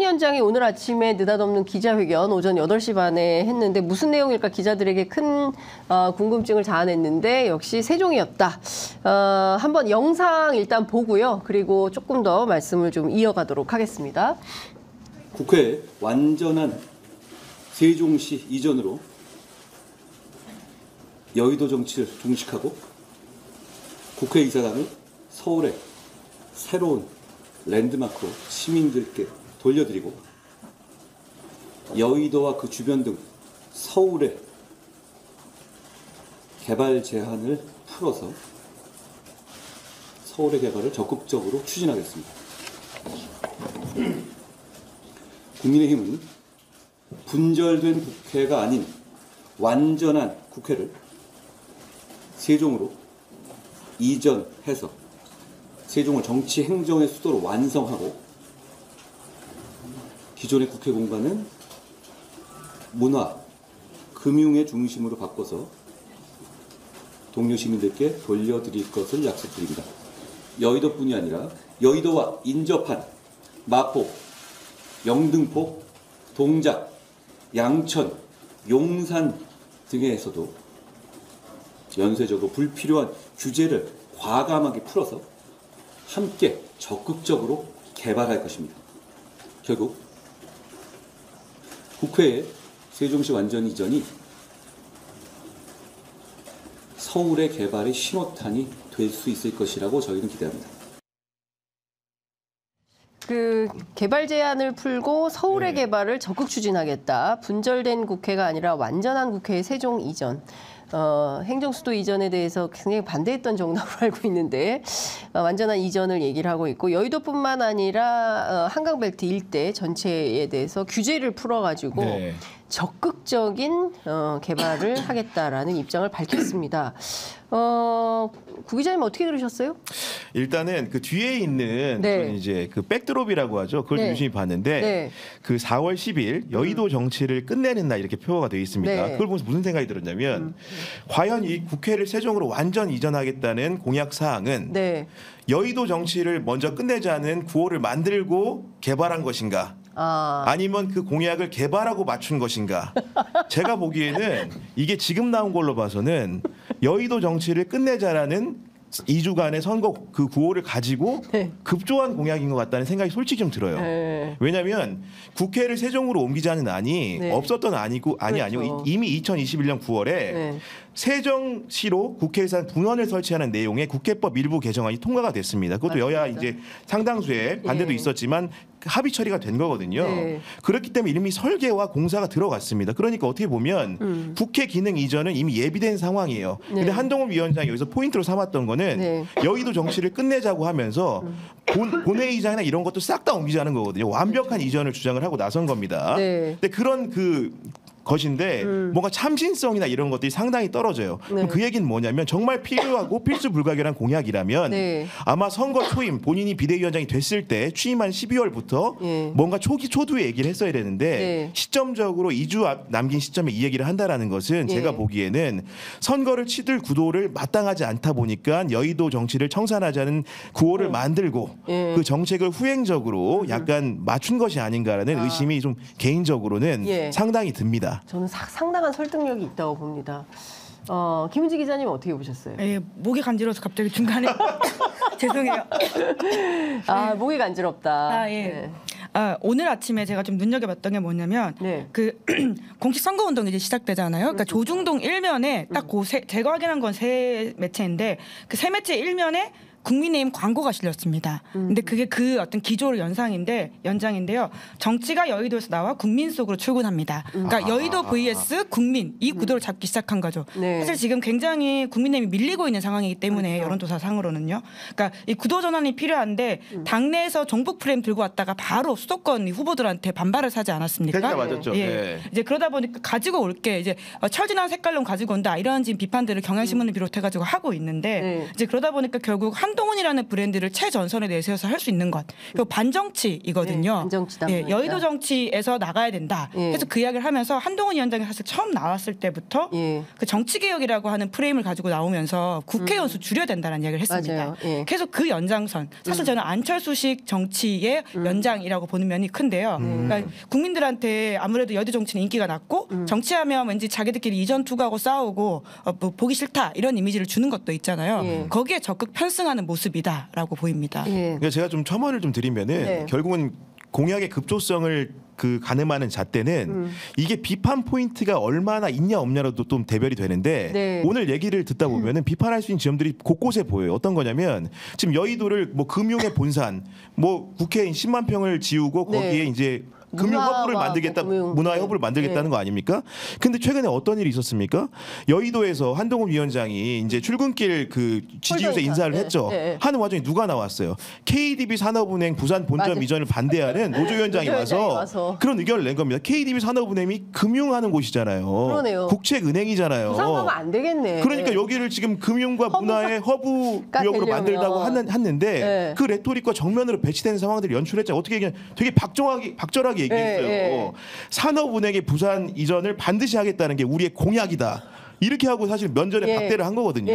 위원장이 오늘 아침에 느닷없는 기자회견 오전 8시 반에 했는데 무슨 내용일까 기자들에게 큰 궁금증을 자아냈는데 역시 세종이었다. 한번 영상 일단 보고요. 그리고 조금 더 말씀을 좀 이어가도록 하겠습니다. 국회의 완전한 세종시 이전으로 여의도 정치를 종식하고 국회의사당을 서울의 새로운 랜드마크로 시민들께 돌려드리고 여의도와 그 주변 등 서울의 개발 제한을 풀어서 서울의 개발을 적극적으로 추진하겠습니다. 국민의힘은 분절된 국회가 아닌 완전한 국회를 세종으로 이전해서 세종을 정치 행정의 수도로 완성하고 기존의 국회 공간은 문화, 금융의 중심으로 바꿔서 동료 시민들께 돌려드릴 것을 약속드립니다. 여의도뿐이 아니라 여의도와 인접한 마포, 영등포, 동작, 양천, 용산 등에서도 연쇄적으로 불필요한 규제를 과감하게 풀어서 함께 적극적으로 개발할 것입니다. 결국 국회의 세종시 완전 이전이 서울의 개발의 신호탄이 될 수 있을 것이라고 저희는 기대합니다. 그 개발 제한을 풀고 서울의 개발을 적극 추진하겠다. 분절된 국회가 아니라 완전한 국회의 세종 이전. 행정수도 이전에 대해서 굉장히 반대했던 정당으로 알고 있는데 완전한 이전을 얘기를 하고 있고 여의도뿐만 아니라 한강벨트 일대 전체에 대해서 규제를 풀어가지고 적극적인 개발을 하겠다라는 입장을 밝혔습니다. 구 기자님 어떻게 들으셨어요? 일단은 그 뒤에 있는 이제 그 백드롭이라고 하죠. 그걸 유심히 봤는데 그 4월 10일 여의도 정치를 끝내는 날 이렇게 표가 되어 있습니다. 그걸 보면서 무슨 생각이 들었냐면 과연 이 국회를 세종으로 완전 이전하겠다는 공약 사항은 여의도 정치를 먼저 끝내자는 구호를 만들고 개발한 것인가? 아니면 그 공약을 개발하고 맞춘 것인가? 제가 보기에는 이게 지금 나온 걸로 봐서는 여의도 정치를 끝내자라는 2주간의 선거 그 구호를 가지고 급조한 공약인 것 같다는 생각이 솔직히 좀 들어요. 왜냐하면 국회를 세종으로 옮기자는 안이 없었던 아니고 이미 2021년 9월에 세종시로 국회에서 분원을 설치하는 내용의 국회법 일부 개정안이 통과가 됐습니다. 그것도 여야 이제 상당수의 반대도 있었지만 합의 처리가 된 거거든요. 그렇기 때문에 이미 설계와 공사가 들어갔습니다. 그러니까 어떻게 보면 국회 기능 이전은 이미 예비된 상황이에요. 근데 한동훈 위원장이 여기서 포인트로 삼았던 거는 여의도 정치를 끝내자고 하면서 본회의장이나 이런 것도 싹 다 옮기자는 거거든요. 완벽한 이전을 주장을 하고 나선 겁니다. 근데 그런 것인데 뭔가 참신성이나 이런 것들이 상당히 떨어져요. 그럼 그 얘기는 뭐냐면 정말 필요하고 필수 불가결한 공약이라면 아마 선거 초임 본인이 비대위원장이 됐을 때 취임한 12월부터 뭔가 초두에 얘기를 했어야 되는데 시점적으로 2주 남긴 시점에 이 얘기를 한다라는 것은 제가 보기에는 선거를 치들 구도를 마땅하지 않다 보니까 여의도 정치를 청산하자는 구호를 만들고 그 정책을 후행적으로 약간 맞춘 것이 아닌가라는 의심이 좀 개인적으로는 상당히 듭니다. 저는 상당한 설득력이 있다고 봅니다. 김은지 기자님 어떻게 보셨어요? 목이 간지러워서 갑자기 중간에 죄송해요. 목이 간지럽다. 오늘 아침에 제가 좀 눈여겨봤던 게 뭐냐면 그 공식 선거운동이 이제 시작되잖아요. 그러니까 조중동 일면에 딱 제가 확인한 건 세 매체인데 그 세 매체 일면에 국민의힘 광고가 실렸습니다. 근데 그게 그 어떤 기조의 연장인데요. 정치가 여의도에서 나와 국민 속으로 출근합니다. 그러니까 여의도 vs 국민 이 구도를 잡기 시작한 거죠. 사실 지금 굉장히 국민의힘이 밀리고 있는 상황이기 때문에 여론조사 상으로는요. 그러니까 이 구도 전환이 필요한데 당내에서 종북 프레임 들고 왔다가 바로 수도권 후보들한테 반발을 사지 않았습니까? 그러니까 맞았죠. 이제 그러다 보니까 가지고 올 게 이제 철진한 색깔론 가지고 온다 이런 지금 비판들을 경향신문을 비롯해가지고 하고 있는데 이제 그러다 보니까 결국 한 한동훈이라는 브랜드를 최전선에 내세워서 할 수 있는 것. 그리고 반정치이거든요. 반정치다. 여의도 정치에서 나가야 된다. 그래서 그 이야기를 하면서 한동훈 위원장이 사실 처음 나왔을 때부터 그 정치개혁이라고 하는 프레임을 가지고 나오면서 국회의원 수 줄여야 된다는 이야기를 했습니다. 그래서 그 연장선. 사실 저는 안철수식 정치의 연장이라고 보는 면이 큰데요. 그러니까 국민들한테 아무래도 여의도 정치는 인기가 낮고 정치하면 왠지 자기들끼리 이전 투구하고 싸우고 뭐 보기 싫다 이런 이미지를 주는 것도 있잖아요. 거기에 적극 편승하는 모습이다라고 보입니다. 그러니까 제가 좀 첨언을 좀 드리면은 결국은 공약의 급조성을 가늠하는 잣대는 이게 비판 포인트가 얼마나 있냐 없냐로도 좀 대별이 되는데 오늘 얘기를 듣다 보면은 비판할 수 있는 지점들이 곳곳에 보여요. 어떤 거냐면 지금 여의도를 뭐 금융의 본산, 뭐 국회의원 10만 평을 지우고 거기에 이제 금융허브를 만들겠다, 문화허브를 만들겠다는 거 아닙니까? 근데 최근에 어떤 일이 있었습니까? 여의도에서 한동훈 위원장이 이제 출근길 그 지지율에 인사를 했죠. 하는 와중에 누가 나왔어요? KDB 산업은행 부산 본점 이전을 반대하는 노조 위원장이 와서 그런 의견을 낸 겁니다. KDB 산업은행이 금융하는 곳이잖아요. 그러네요. 국책은행이잖아요. 부산 가면 안 되겠네. 그러니까 여기를 지금 금융과 문화의 허브 구역으로 만들다고 했는데 그 레토릭과 정면으로 배치되는 상황들을 연출했죠. 어떻게 얘기하면 되게 박절하게 얘기했어요. 산업은행의 부산 이전을 반드시 하겠다는 게 우리의 공약이다. 이렇게 하고 사실 면전에 박대를 한 거거든요.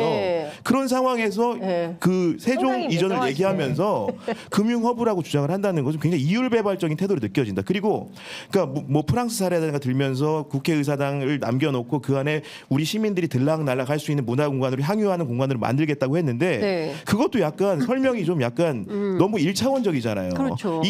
그런 상황에서 그 세종 이전을 얘기하면서 금융 허브라고 주장을 한다는 것은 굉장히 이율배발적인 태도로 느껴진다. 그리고 그러니까 뭐 프랑스 사례가 들면서 국회의사당을 남겨놓고 그 안에 우리 시민들이 들락날락 할 수 있는 문화 공간으로 향유하는 공간으로 만들겠다고 했는데 그것도 약간 설명이 좀 약간 너무 1차원적이잖아요. 그렇죠.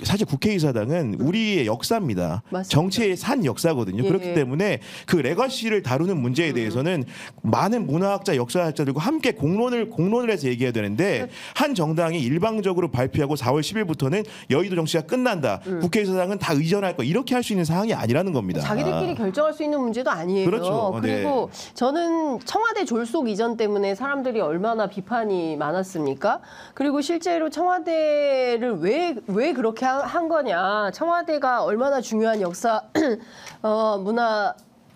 사실 국회의사당은 우리의 역사입니다. 맞습니다. 정치의 산 역사거든요. 그렇기 때문에 그 레거시를 다루는 문제에 대해서는 많은 문화학자, 역사학자들과 함께 공론을 해서 얘기해야 되는데 한 정당이 일방적으로 발표하고 4월 10일부터는 여의도 정치가 끝난다. 국회의사당은 다 의전할 거 이렇게 할 수 있는 상황이 아니라는 겁니다. 자기들끼리 결정할 수 있는 문제도 아니에요. 그렇죠. 그리고 저는 청와대 졸속 이전 때문에 사람들이 얼마나 비판이 많았습니까? 그리고 실제로 청와대를 왜 그렇게 한 거냐. 청와대가 얼마나 중요한 역사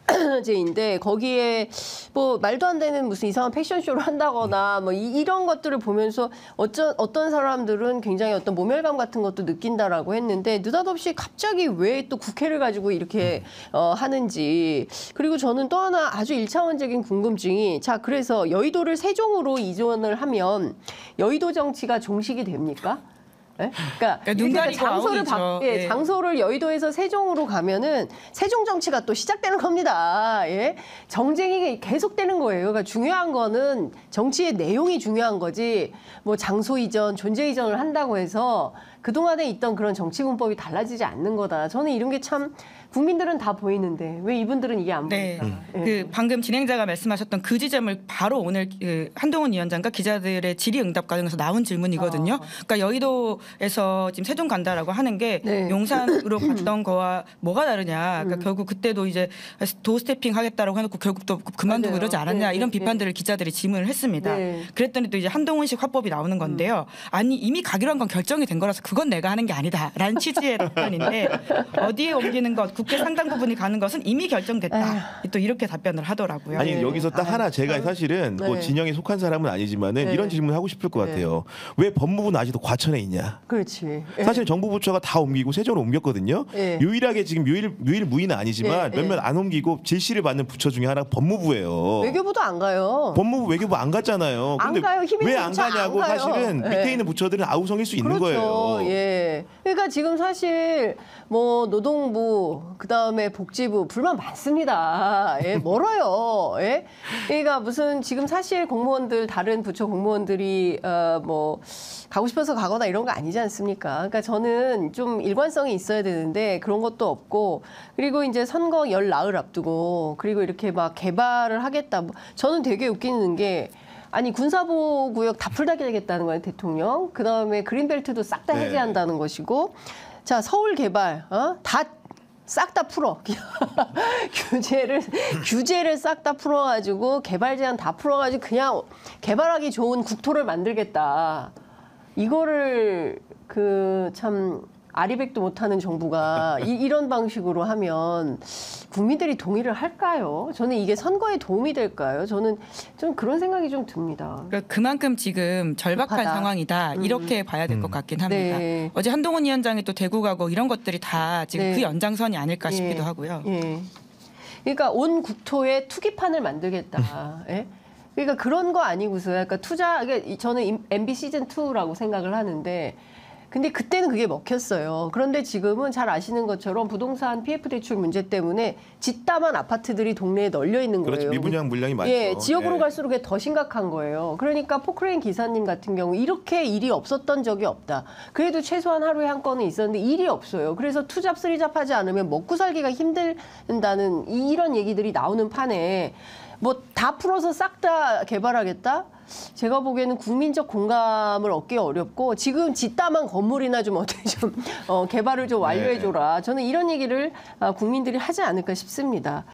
문화재인데 거기에 뭐 말도 안 되는 무슨 이상한 패션쇼를 한다거나 뭐 이런 것들을 보면서 어떤 사람들은 굉장히 어떤 모멸감 같은 것도 느낀다라고 했는데 느닷없이 갑자기 왜 또 국회를 가지고 이렇게 하는지. 그리고 저는 또 하나 아주 1차원적인 궁금증이 자 그래서 여의도를 세종으로 이전을 하면 여의도 정치가 종식이 됩니까? 그러니까 눈 가리고 장소를 여의도에서 세종으로 가면은 세종 정치가 또 시작되는 겁니다. 정쟁이 계속되는 거예요. 그러니까 중요한 거는 정치의 내용이 중요한 거지. 뭐 장소 이전, 존재 이전을 한다고 해서 그동안에 있던 그런 정치 문법이 달라지지 않는 거다. 저는 이런 게 참 국민들은 다 보이는데 왜 이분들은 이게 안 보일까? 그 방금 진행자가 말씀하셨던 그 지점을 바로 오늘 한동훈 위원장과 기자들의 질의응답 과정에서 나온 질문이거든요. 그러니까 여의도에서 지금 세종 간다라고 하는 게 용산으로 갔던 거와 뭐가 다르냐. 그러니까 결국 그때도 이제 도 스태핑 하겠다라고 해놓고 결국 또 그만두고 이러지 않았냐. 이런 비판들을 기자들이 질문을 했습니다. 그랬더니 또 이제 한동훈식 화법이 나오는 건데요. 아니 이미 가기로 한 건 결정이 된 거라서 그건 내가 하는 게 아니다라는 취지의 답변인데 어디에 옮기는 것 국회 상당 부분이 가는 것은 이미 결정됐다. 또 이렇게 답변을 하더라고요. 아니 여기서 딱 하나 제가 사실은 뭐 진영에 속한 사람은 아니지만은 이런 질문 하고 싶을 것 같아요. 왜 법무부는 아직도 과천에 있냐? 그렇지. 사실 정부 부처가 다 옮기고 세종으로 옮겼거든요. 유일하게 지금 유일무이는 아니지만 몇몇 안 옮기고 질시를 받는 부처 중에 하나가 법무부예요. 외교부도 안 가요. 법무부 외교부 안 갔잖아요. 근데 왜 안 가냐고 사실은 밑에 있는 부처들은 아우성일 수 있는 거예요. 그러니까 지금 사실 뭐 노동부 그다음에 복지부 불만 많습니다. 멀어요. 그러니까 무슨 지금 사실 공무원들 다른 부처 공무원들이 뭐 가고 싶어서 가거나 이런 거 아니지 않습니까? 그러니까 저는 좀 일관성이 있어야 되는데 그런 것도 없고 그리고 이제 선거 열 나흘 앞두고 그리고 이렇게 막 개발을 하겠다. 저는 되게 웃기는 게 아니 군사보호구역 다 풀다겠다는 거예요 대통령. 그다음에 그린벨트도 싹 다 해제한다는 것이고 자 서울 개발 싹 다 풀어. 규제를 싹 다 풀어가지고 개발 제한 다 풀어가지고 그냥 개발하기 좋은 국토를 만들겠다. 이거를 참 아리백도 못하는 정부가 이런 방식으로 하면 국민들이 동의를 할까요? 저는 이게 선거에 도움이 될까요? 저는 좀 그런 생각이 좀 듭니다. 그러니까 그만큼 지금 절박한 급하다. 상황이다 이렇게 봐야 될 것 같긴 합니다. 네. 어제 한동훈 위원장이 또 대구 가고 이런 것들이 다 지금 네. 그 연장선이 아닐까 싶기도 하고요. 예. 그러니까 온 국토에 투기판을 만들겠다. 예? 그러니까 그런 거 아니고서요. 그러니까 투자, 그러니까 저는 MB 시즌 2라고 생각을 하는데, 근데 그때는 그게 먹혔어요. 그런데 지금은 잘 아시는 것처럼 부동산 PF 대출 문제 때문에 집담한 아파트들이 동네에 널려 있는 거예요. 그렇죠. 미분양 물량이 많죠. 예, 지역으로 예. 갈수록 그게 더 심각한 거예요. 그러니까 포크레인 기사님 같은 경우 이렇게 일이 없었던 적이 없다. 그래도 최소한 하루에 한 건은 있었는데 일이 없어요. 그래서 투잡 쓰리잡 하지 않으면 먹고 살기가 힘들다는 이런 얘기들이 나오는 판에 뭐 다 풀어서 싹 다 개발하겠다? 제가 보기에는 국민적 공감을 얻기 어렵고 지금 짓담한 건물이나 좀 어떻게 좀 개발을 좀 완료해줘라. 저는 이런 얘기를 국민들이 하지 않을까 싶습니다.